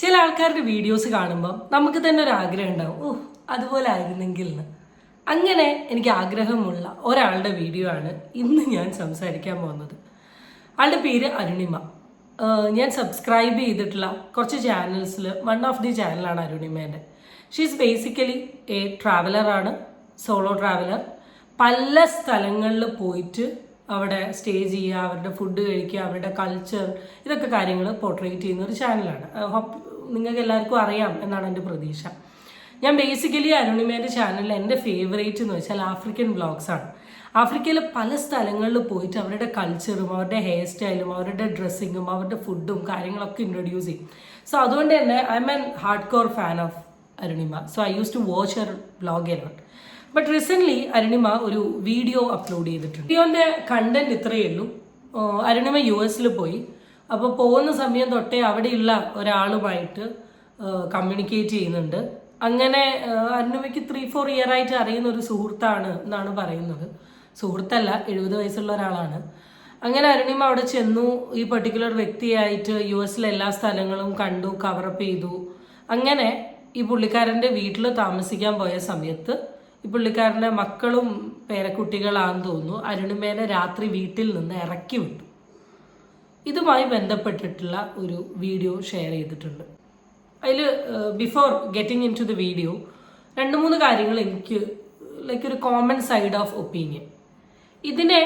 ചില ആൾക്കാരുടെ വീഡിയോസ് കാണുമ്പോൾ നമുക്ക് തന്നെ ഒരു ആഗ്രഹം ഉണ്ടാവും, ഓ അതുപോലെ ആയിരുന്നെങ്കിൽ എന്ന്. അങ്ങനെ എനിക്ക് ആഗ്രഹമുള്ള ഒരാളുടെ വീഡിയോ ആണ് ഇന്ന് ഞാൻ സംസാരിക്കാൻ പോകുന്നത്. ആളുടെ പേര് അരുണിമ. ഞാൻ സബ്സ്ക്രൈബ് ചെയ്തിട്ടുള്ള കുറച്ച് ചാനൽസിൽ വൺ ഓഫ് ദി ചാനലാണ് അരുണിമേൻ്റെ. ഷീസ് ബേസിക്കലി എ ട്രാവലറാണ്, സോളോ ട്രാവലർ. പല സ്ഥലങ്ങളിൽ പോയിട്ട് അവിടെ സ്റ്റേ ചെയ്യുക, അവരുടെ ഫുഡ് കഴിക്കുക, അവരുടെ കൾച്ചർ, ഇതൊക്കെ കാര്യങ്ങൾ പോർട്രേറ്റ് ചെയ്യുന്ന ഒരു ചാനലാണ്. നിങ്ങൾക്ക് എല്ലാവർക്കും അറിയാം എന്നാണ് എൻ്റെ പ്രതീക്ഷ. ഞാൻ ബേസിക്കലി അരുണിമേൻ്റെ ചാനലിൽ എൻ്റെ ഫേവറേറ്റ് എന്ന് വെച്ചാൽ ആഫ്രിക്കൻ വ്ളോഗ്സ് ആണ്. ആഫ്രിക്കയിലെ പല സ്ഥലങ്ങളിൽ പോയിട്ട് അവരുടെ കൾച്ചറും അവരുടെ ഹെയർ സ്റ്റൈലും അവരുടെ ഡ്രസ്സിങ്ങും അവരുടെ ഫുഡും കാര്യങ്ങളൊക്കെ ഇൻട്രൊഡ്യൂസ് ചെയ്യും. സോ അതുകൊണ്ട് തന്നെ I am an hardcore fan of Arunima. So I use to watch her vlog a lot. But recently Arunima ഒരു വീഡിയോ അപ്ലോഡ് ചെയ്തിട്ടുണ്ട്. വീഡിയോൻ്റെ കണ്ടന്റ് ഇത്രയേ ഉള്ളൂ. അരുണിമ US പോയി. അപ്പോൾ പോകുന്ന സമയം തൊട്ടേ അവിടെയുള്ള ഒരാളുമായിട്ട് കമ്മ്യൂണിക്കേറ്റ് ചെയ്യുന്നുണ്ട്. അങ്ങനെ അരുണിമയ്ക്ക് 3-4 ഇയർ ആയിട്ട് അറിയുന്ന ഒരു സുഹൃത്താണ് എന്നാണ് പറയുന്നത്. സുഹൃത്തല്ല, 70 വയസ്സുള്ള ഒരാളാണ്. അങ്ങനെ അരുണിമ അവിടെ ചെന്നു. ഈ പെർട്ടിക്കുലർ വ്യക്തിയായിട്ട് US എല്ലാ സ്ഥലങ്ങളും കണ്ടു, കവറപ്പ് ചെയ്തു. അങ്ങനെ ഈ പുള്ളിക്കാരൻ്റെ വീട്ടിൽ താമസിക്കാൻ പോയ സമയത്ത് ഈ പുള്ളിക്കാരൻ്റെ മക്കളും പേരക്കുട്ടികളാണെന്ന് തോന്നുന്നു അരുണിമേനെ രാത്രി വീട്ടിൽ നിന്ന് ഇറക്കി വിട്ടു. ഇതുമായി ബന്ധപ്പെട്ടിട്ടുള്ള ഒരു വീഡിയോ ഷെയർ ചെയ്തിട്ടുണ്ട്. അതിൽ before getting into the video 2-3 കാര്യങ്ങൾ എനിക്ക് ലൈക്ക് ഒരു കോമൺ സൈഡ് ഓഫ് ഒപ്പീനിയൻ. ഇതിനെ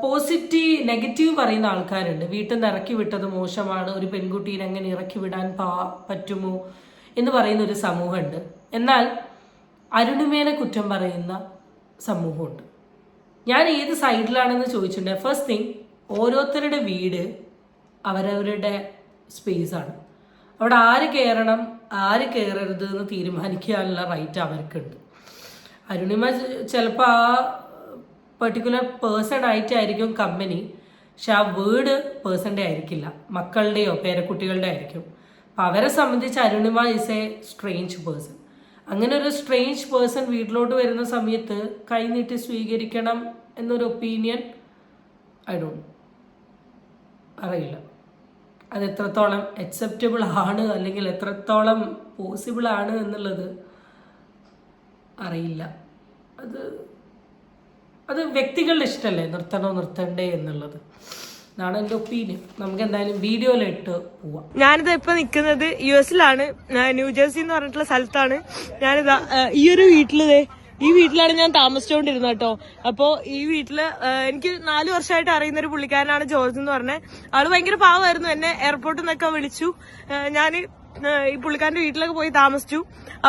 പോസിറ്റീവ് നെഗറ്റീവ് പറയുന്ന ആൾക്കാരുണ്ട്. വീട്ടിൽ നിന്ന് ഇറക്കി വിട്ടത് മോശമാണ്, ഒരു പെൺകുട്ടീനെ അങ്ങനെ ഇറക്കി വിടാൻ പറ്റുമോ എന്ന് പറയുന്ന ഒരു സമൂഹമുണ്ട്. എന്നാൽ അരുണിമേനെ കുറ്റം പറയുന്ന സമൂഹമുണ്ട്. ഞാൻ ഏത് സൈഡിലാണെന്ന് ചോദിച്ചിട്ടുണ്ട്. ഫസ്റ്റ് തിങ്, ഓരോരുത്തരുടെ വീട് അവരവരുടെ സ്പേസാണ്. അവിടെ ആര് കയറണം ആര് കയറരുത് എന്ന് തീരുമാനിക്കാനുള്ള റൈറ്റ് അവർക്കുണ്ട്. അരുണിമ ചിലപ്പോൾ ആ പെർട്ടിക്കുലർ പേഴ്സൺ ആയിട്ടായിരിക്കും കമ്പനി, പക്ഷെ ആ വീട് പേഴ്സൻ്റെ ആയിരിക്കില്ല, മക്കളുടെയോ പേരക്കുട്ടികളുടെ ആയിരിക്കും. അപ്പം അവരെ സംബന്ധിച്ച് Arunima is A strange person. അങ്ങനെ ഒരു സ്ട്രേഞ്ച് പേഴ്സൺ വീട്ടിലോട്ട് വരുന്ന സമയത്ത് കൈനീട്ടി സ്വീകരിക്കണം എന്നൊരു ഒപ്പീനിയൻ അറിയില്ല. അത് എത്രത്തോളം അക്സെപ്റ്റബിൾ ആണ് അല്ലെങ്കിൽ എത്രത്തോളം പോസിബിൾ ആണ് എന്നുള്ളത് അറിയില്ല. അത് വ്യക്തികളുടെ ഇഷ്ടമല്ലേ, നിർത്തണോ നിർത്തണ്ടേ എന്നുള്ളത്. അതാണ് എൻ്റെ ഒപ്പീനിയൻ. നമുക്ക് എന്തായാലും വീഡിയോയിലിട്ട് പോവാം. ഞാനിത് ഇപ്പൊ നിൽക്കുന്നത് US ന്യൂജേഴ്സി എന്ന് പറഞ്ഞിട്ടുള്ള സ്ഥലത്താണ്. ഞാനിതാ ഈ ഒരു ഈ വീട്ടിലാണ് ഞാൻ താമസിച്ചുകൊണ്ടിരുന്നത് കേട്ടോ. അപ്പോ ഈ വീട്ടില് എനിക്ക് 4 വർഷമായിട്ട് അറിയുന്ന ഒരു പുള്ളിക്കാരനാണ് ജോർജ് എന്ന് പറഞ്ഞത്. ആള് ഭയങ്കര പാവമായിരുന്നു. എന്നെ എയർപോർട്ടിൽ നിന്നൊക്കെ വിളിച്ചു. ഞാൻ ഈ പുള്ളിക്കാരന്റെ വീട്ടിലൊക്കെ പോയി താമസിച്ചു.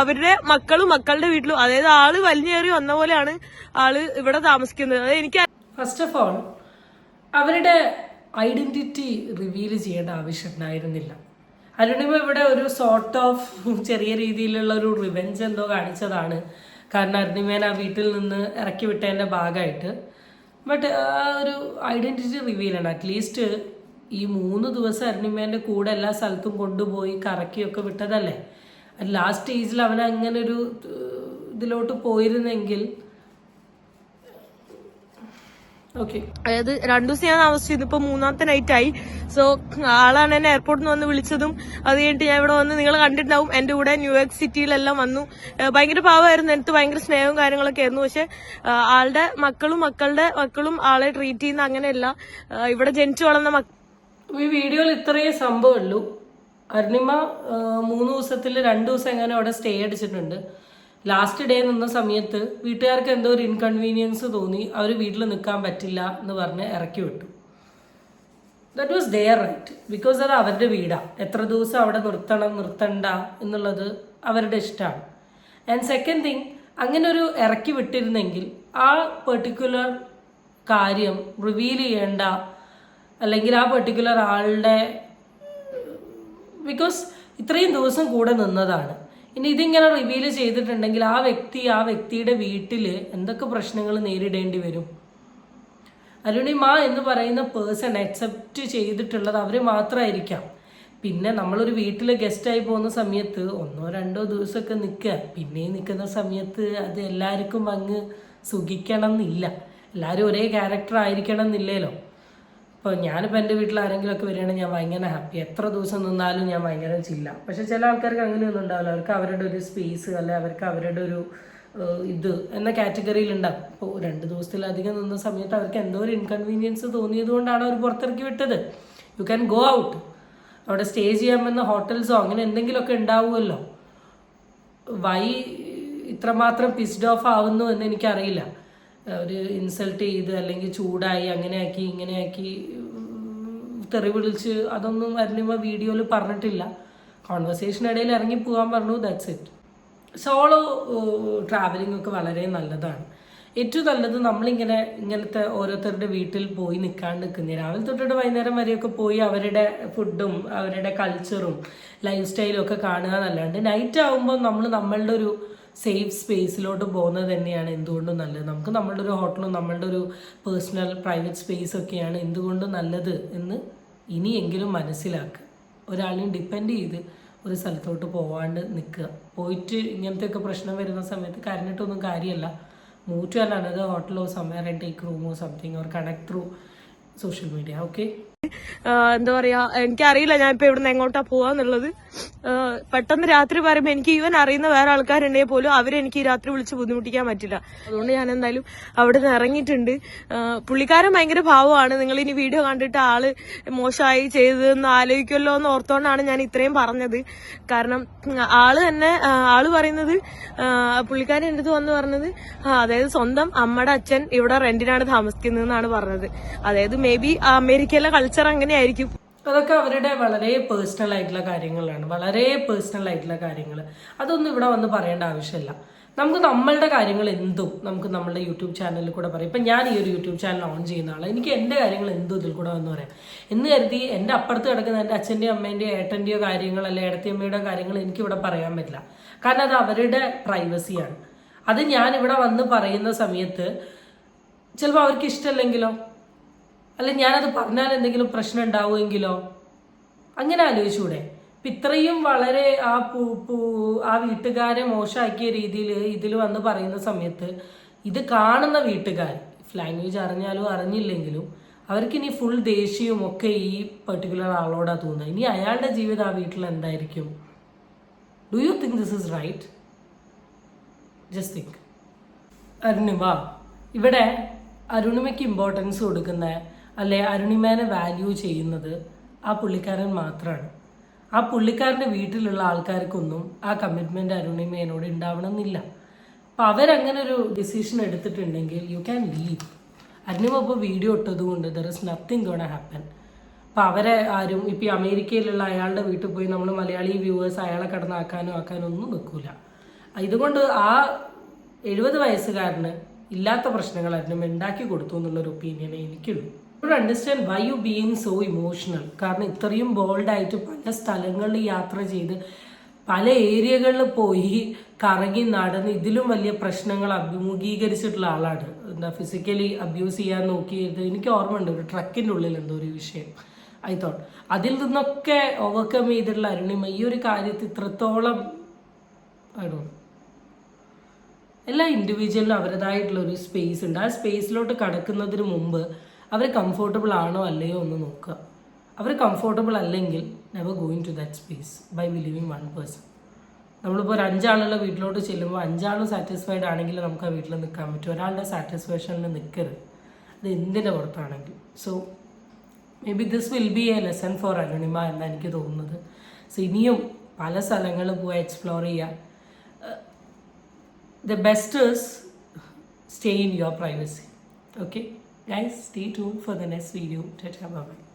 അവരുടെ മക്കളും മക്കളുടെ വീട്ടിലും, അതായത് ആള് വലിഞ്ഞേറി വന്ന പോലെയാണ് ആള് ഇവിടെ താമസിക്കുന്നത്. അത് എനിക്ക് ഫസ്റ്റ് ഓഫ് ഓൾ അവരുടെ ഐഡന്റിറ്റി റിവീൽ ചെയ്യേണ്ട ആവശ്യം ഉണ്ടായിരുന്നില്ല. അരുണിമ ഇവിടെ ഒരു സോർട്ട് ഓഫ് ചെറിയ രീതിയിലുള്ള ഒരു റിവെഞ്ച് എന്തോ കാണിച്ചതാണ്. കാരണം അരുണിമേനെ ആ വീട്ടിൽ നിന്ന് ഇറക്കി വിട്ടതിൻ്റെ ഭാഗമായിട്ട്. ബട്ട് ആ ഒരു ഐഡന്റിറ്റി റിവീൽ ആണ്. അറ്റ്ലീസ്റ്റ് ഈ 3 ദിവസം അരുണിമേൻ്റെ കൂടെ എല്ലാ സ്ഥലത്തും കൊണ്ടുപോയി കറക്കിയൊക്കെ വിട്ടതല്ലേ. ലാസ്റ്റ് സ്റ്റേജിൽ അവൻ അങ്ങനെ ഒരു ഇതിലോട്ട് പോയിരുന്നെങ്കിൽ ഓക്കെ. അതായത് 2 ദിവസം ഞാൻ താമസിച്ചത്, ഇപ്പൊ 3ാമത്തെ നൈറ്റ് ആയി. സോ ആളാണ് എന്നെ എയർപോർട്ടിൽ നിന്ന് വന്ന് വിളിച്ചതും. അത് കഴിഞ്ഞിട്ട് ഞാൻ ഇവിടെ വന്ന്, നിങ്ങൾ കണ്ടിട്ടുണ്ടാവും, എന്റെ കൂടെ ന്യൂയോർക്ക് സിറ്റിയിലെല്ലാം വന്നു. ഭയങ്കര പാവമായിരുന്നു, എനിക്ക് ഭയങ്കര സ്നേഹവും കാര്യങ്ങളൊക്കെ ആയിരുന്നു. പക്ഷെ ആളുടെ മക്കളുടെ മക്കളും ആളെ ട്രീറ്റ് ചെയ്യുന്ന അങ്ങനെയല്ല. ഇവിടെ ജനിച്ചു വളർന്ന ഈ വീഡിയോയിൽ ഇത്രയേ സംഭവമുള്ളൂ. അരുണിമ 3 ദിവസത്തിൽ 2 ദിവസം എങ്ങനെ അവിടെ സ്റ്റേ അടിച്ചിട്ടുണ്ട്. ലാസ്റ്റ് ഡേ നിന്ന സമയത്ത് വീട്ടുകാർക്ക് എന്തോ ഒരു ഇൻകൺവീനിയൻസ് തോന്നി. അവർ വീട്ടിൽ നിൽക്കാൻ പറ്റില്ല എന്ന് പറഞ്ഞ് ഇറക്കി വിട്ടു. That was there right, because അത് അവരുടെ വീടാണ്. എത്ര ദിവസം അവിടെ നിർത്തണ്ട എന്നുള്ളത് അവരുടെ ഇഷ്ടമാണ്. ആൻഡ് സെക്കൻഡ് തിങ്, അങ്ങനെ ഒരു ഇറക്കി വിട്ടിരുന്നെങ്കിൽ ആ പെർട്ടിക്കുലർ കാര്യം റിവീൽ ചെയ്യേണ്ട, അല്ലെങ്കിൽ ആ പെർട്ടിക്കുലർ ആളുടെ, ബിക്കോസ് ഇത്രയും ദിവസം കൂടെ നിന്നതാണ്. ഇനി ഇതിങ്ങനെ റിവീൽ ചെയ്തിട്ടുണ്ടെങ്കിൽ ആ വ്യക്തിയുടെ വീട്ടിൽ എന്തൊക്കെ പ്രശ്നങ്ങൾ നേരിടേണ്ടി വരും. അരുണിമ എന്ന് പറയുന്ന പേഴ്സൺ അക്സെപ്റ്റ് ചെയ്തിട്ടുള്ളത് അവർ മാത്രമായിരിക്കാം. പിന്നെ നമ്മളൊരു വീട്ടിൽ ഗസ്റ്റായി പോകുന്ന സമയത്ത് 1-2 ദിവസമൊക്കെ നിൽക്കുക. പിന്നെയും നിൽക്കുന്ന സമയത്ത് അത് എല്ലാവർക്കും അങ്ങ് സുഖിക്കണം എന്നില്ല. എല്ലാവരും ഒരേ ക്യാരക്ടർ ആയിരിക്കണം എന്നില്ലല്ലോ. ഇപ്പോൾ ഞാനിപ്പോൾ എൻ്റെ വീട്ടിൽ ആരെങ്കിലുമൊക്കെ വരികയാണെങ്കിൽ ഞാൻ ഭയങ്കര ഹാപ്പി, എത്ര ദിവസം നിന്നാലും ഞാൻ ഭയങ്കര ചില്ല. പക്ഷെ ചില ആൾക്കാർക്ക് അങ്ങനെയൊന്നും ഉണ്ടാവില്ല. അവർക്ക് അവരുടെ ഒരു സ്പേസ് അല്ലെ അവർക്ക് അവരുടെ ഒരു ഇത് എന്ന കാറ്റഗറിയിൽ ഉണ്ടാവും. ഇപ്പോൾ 2 ദിവസത്തിലധികം നിന്ന സമയത്ത് അവർക്ക് എന്തോ ഒരു ഇൻകൺവീനിയൻസ് തോന്നിയത് കൊണ്ടാണ് അവർ പുറത്തിറക്കി വിട്ടത്. യു ക്യാൻ ഗോ ഔട്ട്, അവിടെ സ്റ്റേ ചെയ്യാമെന്ന ഹോട്ടൽസോ അങ്ങനെ എന്തെങ്കിലുമൊക്കെ ഉണ്ടാവുമല്ലോ. വൈ ഇത്രമാത്രം പിസ്ഡ് ഓഫ് ആവുന്നു എന്ന് എനിക്കറിയില്ല. ഒരു ഇൻസൾട്ട് ചെയ്ത് അല്ലെങ്കിൽ ചൂടായി അങ്ങനെയാക്കി ഇങ്ങനെയാക്കി തെറി വിളിച്ച് അതൊന്നും അരുണിമ വീഡിയോയിൽ പറഞ്ഞിട്ടില്ല. കോൺവെർസേഷൻ ഇടയിൽ ഇറങ്ങി പോകാൻ പറഞ്ഞു, ദാറ്റ്സ് ഇറ്റ്. സോളോ ട്രാവലിംഗ് ഒക്കെ വളരെ നല്ലതാണ്. ഏറ്റവും നല്ലത് നമ്മളിങ്ങനെ ഇങ്ങനത്തെ ഓരോരുത്തരുടെ വീട്ടിൽ പോയി നിൽക്കാണ്ട് നിൽക്കുന്നത്. രാവിലെ തൊട്ടിട്ട് വൈകുന്നേരം വരെയൊക്കെ പോയി അവരുടെ ഫുഡും അവരുടെ കൾച്ചറും ലൈഫ് സ്റ്റൈലും ഒക്കെ കാണുക എന്നല്ലാണ്ട് നൈറ്റ് ആകുമ്പോൾ നമ്മൾ നമ്മളുടെ ഒരു സേഫ് സ്പേസിലോട്ട് പോകുന്നത് തന്നെയാണ് എന്തുകൊണ്ടും നല്ലത്. നമുക്ക് നമ്മളുടെ ഒരു ഹോട്ടലും നമ്മളുടെ ഒരു പേഴ്സണൽ പ്രൈവറ്റ് സ്പേസ് ഒക്കെയാണ് എന്തുകൊണ്ടും നല്ലത് എന്ന് ഇനിയെങ്കിലും മനസ്സിലാക്കുക. ഒരാളെയും ഡിപ്പെൻഡ് ചെയ്ത് ഒരു സ്ഥലത്തോട്ട് പോവാണ്ട് നിൽക്കുക. പോയിട്ട് ഇങ്ങനത്തെയൊക്കെ പ്രശ്നം വരുന്ന സമയത്ത് കരഞ്ഞിട്ടൊന്നും കാര്യമല്ല. Move to another hotel or somewhere and take room or something or connect through social media. Okay. എന്താ പറയാ, എനിക്കറിയില്ല ഞാൻ ഇപ്പൊ ഇവിടുന്ന് എങ്ങോട്ടാ പോവാന്നുള്ളത്. പെട്ടെന്ന് രാത്രി പറയുമ്പോ എനിക്ക് ഈവൻ അറിയുന്ന വേറെ ആൾക്കാരുണ്ടെങ്കിൽ പോലും അവരെനിക്ക് രാത്രി വിളിച്ച് ബുദ്ധിമുട്ടിക്കാൻ പറ്റില്ല. അതുകൊണ്ട് ഞാൻ എന്തായാലും അവിടെ നിന്ന് ഇറങ്ങിയിട്ടുണ്ട്. പുള്ളിക്കാരൻ ഭയങ്കര ഭാവമാണ്. നിങ്ങൾ ഇനി വീഡിയോ കണ്ടിട്ട് ആള് മോശമായി ചെയ്തതെന്ന് ആലോചിക്കുമല്ലോ എന്ന് ഓർത്തോണ്ടാണ് ഞാൻ ഇത്രയും പറഞ്ഞത്. കാരണം ആള് തന്നെ ആള് പറയുന്നത്, പുള്ളിക്കാരൻ എൻ്റെ അടുത്ത് വന്ന് പറഞ്ഞത്, അതായത് സ്വന്തം അമ്മയുടെ അച്ഛൻ ഇവിടെ റെന്റിനാണ് താമസിക്കുന്നതെന്നാണ് പറഞ്ഞത്. അതായത് മേ ബി അമേരിക്കയിലെ കൾച്ചർ അങ്ങനെയായിരിക്കും. അതൊക്കെ അവരുടെ വളരെ പേഴ്സണൽ ആയിട്ടുള്ള കാര്യങ്ങളാണ്, വളരെ പേഴ്സണൽ ആയിട്ടുള്ള കാര്യങ്ങൾ. അതൊന്നും ഇവിടെ വന്ന് പറയേണ്ട ആവശ്യമില്ല. നമുക്ക് നമ്മളുടെ കാര്യങ്ങൾ എന്തും നമുക്ക് നമ്മളുടെ യൂട്യൂബ് ചാനലിൽ കൂടെ പറയാം. ഇപ്പം ഞാൻ ഈ ഒരു യൂട്യൂബ് ചാനൽ ഓൺ ചെയ്യുന്ന ആളാണ്. എനിക്ക് എൻ്റെ കാര്യങ്ങൾ എന്തും ഇതിൽ കൂടെ വന്ന് പറയാം എന്ന് കരുതി എൻ്റെ അപ്പുറത്ത് കിടക്കുന്ന എൻ്റെ അച്ഛൻ്റെയോ അമ്മേൻ്റെയോ ഏട്ടൻ്റെയോ കാര്യങ്ങൾ അല്ലെ ഏടത്തിയമ്മയുടെ കാര്യങ്ങൾ എനിക്കിവിടെ പറയാൻ പറ്റില്ല. കാരണം അത് അവരുടെ പ്രൈവസിയാണ്. അത് ഞാനിവിടെ വന്ന് പറയുന്ന സമയത്ത് ചിലപ്പോൾ അവർക്ക് ഇഷ്ടമല്ലെങ്കിലോ, അല്ല ഞാനത് പറഞ്ഞാൽ എന്തെങ്കിലും പ്രശ്നം ഉണ്ടാവുമെങ്കിലോ, അങ്ങനെ ആലോചിച്ചൂടെ? ഇപ്പം ഇത്രയും വളരെ ആ വീട്ടുകാരെ മോശമാക്കിയ രീതിയിൽ ഇതിൽ വന്ന് പറയുന്ന സമയത്ത് ഇത് കാണുന്ന വീട്ടുകാർ, ലാംഗ്വേജ് അറിഞ്ഞാലും അറിഞ്ഞില്ലെങ്കിലും അവർക്കിനി ഫുൾ ദേഷ്യവും ഒക്കെ ഈ പെർട്ടിക്കുലർ ആളോടാ തോന്നുന്നത്. ഇനി അയാളുടെ ജീവിതം ആ വീട്ടിൽ എന്തായിരിക്കും? Do you think this is right? Just think. Arunima ഇവിടെ അരുണിമയ്ക്ക് ഇമ്പോർട്ടൻസ് കൊടുക്കുന്ന അല്ലെ അരുണിമേനെ വാല്യൂ ചെയ്യുന്നത് ആ പുള്ളിക്കാരൻ മാത്രമാണ്. ആ പുള്ളിക്കാരൻ്റെ വീട്ടിലുള്ള ആൾക്കാർക്കൊന്നും ആ കമ്മിറ്റ്മെൻറ്റ് അരുണിമേനോട് ഉണ്ടാവണമെന്നില്ല. അപ്പം അവരങ്ങനെ ഒരു ഡിസിഷൻ എടുത്തിട്ടുണ്ടെങ്കിൽ യു ക്യാൻ ലീവ്. അരുണിമ ഇപ്പോൾ വീഡിയോ ഇട്ടതുകൊണ്ട് there is nothing gonna happen. അപ്പം അവരെ ആരും ഇപ്പം അമേരിക്കയിലുള്ള അയാളുടെ വീട്ടിൽ പോയി നമ്മൾ മലയാളി വ്യൂവേഴ്സ് അയാളെ കടന്നാക്കാനോ ഒന്നും നിൽക്കില്ല. ഇതുകൊണ്ട് ആ 70 വയസ്സുകാരന് ഇല്ലാത്ത പ്രശ്നങ്ങൾ അരുണിമ ഉണ്ടാക്കി കൊടുത്തു എന്നുള്ളൊരു ഒപ്പീനിയനേ എനിക്കുള്ളൂ. Understand why you being so emotional. കാരണം ഇത്രയും ബോൾഡായിട്ട് പല സ്ഥലങ്ങളിൽ യാത്ര ചെയ്ത് പല ഏരിയകളിൽ പോയി കറങ്ങി നടന്ന് ഇതിലും വലിയ പ്രശ്നങ്ങൾ അഭിമുഖീകരിച്ചിട്ടുള്ള ആളാണ്. എന്താ ഫിസിക്കലി അബ്യൂസ് ചെയ്യാൻ നോക്കിയത് എനിക്ക് ഓർമ്മയുണ്ട്. ഒരു ട്രക്കിൻ്റെ ഉള്ളിൽ എന്തോ ഒരു വിഷയം ഐ തോട്ട് അതിൽ നിന്നൊക്കെ ഓവർകം ചെയ്തിട്ടുള്ള അരുണിമ ഈ ഒരു കാര്യത്തിൽ ഇത്രത്തോളം എല്ലാ ഇൻഡിവിജ്വലിനും അവരുടേതായിട്ടുള്ള ഒരു സ്പേസ് ഉണ്ട്. ആ സ്പേസിലോട്ട് കടക്കുന്നതിന് മുമ്പ് അവർ കംഫോർട്ടബിൾ ആണോ അല്ലയോ ഒന്ന് നോക്കുക. അവർ കംഫോർട്ടബിൾ അല്ലെങ്കിൽ never going to that space by believing one person. നമ്മളിപ്പോൾ ഒരു 5 ആളുള്ള വീട്ടിലോട്ട് ചെല്ലുമ്പോൾ 5 ആളും സാറ്റിസ്ഫൈഡ് ആണെങ്കിൽ നമുക്ക് ആ വീട്ടിൽ നിൽക്കാൻ പറ്റും. ഒരാളുടെ സാറ്റിസ്ഫാക്ഷനിൽ നിൽക്കരുത്, അത് എന്തിൻ്റെ പുറത്താണെങ്കിൽ. So maybe this will be a lesson for Arunima എന്നാണ് എനിക്ക് തോന്നുന്നത്. സോ ഇനിയും പല സ്ഥലങ്ങളിൽ പോയി എക്സ്പ്ലോർ ചെയ്യുക. The best is stay in your privacy. Okay guys, stay tuned for the next video. Bye bye.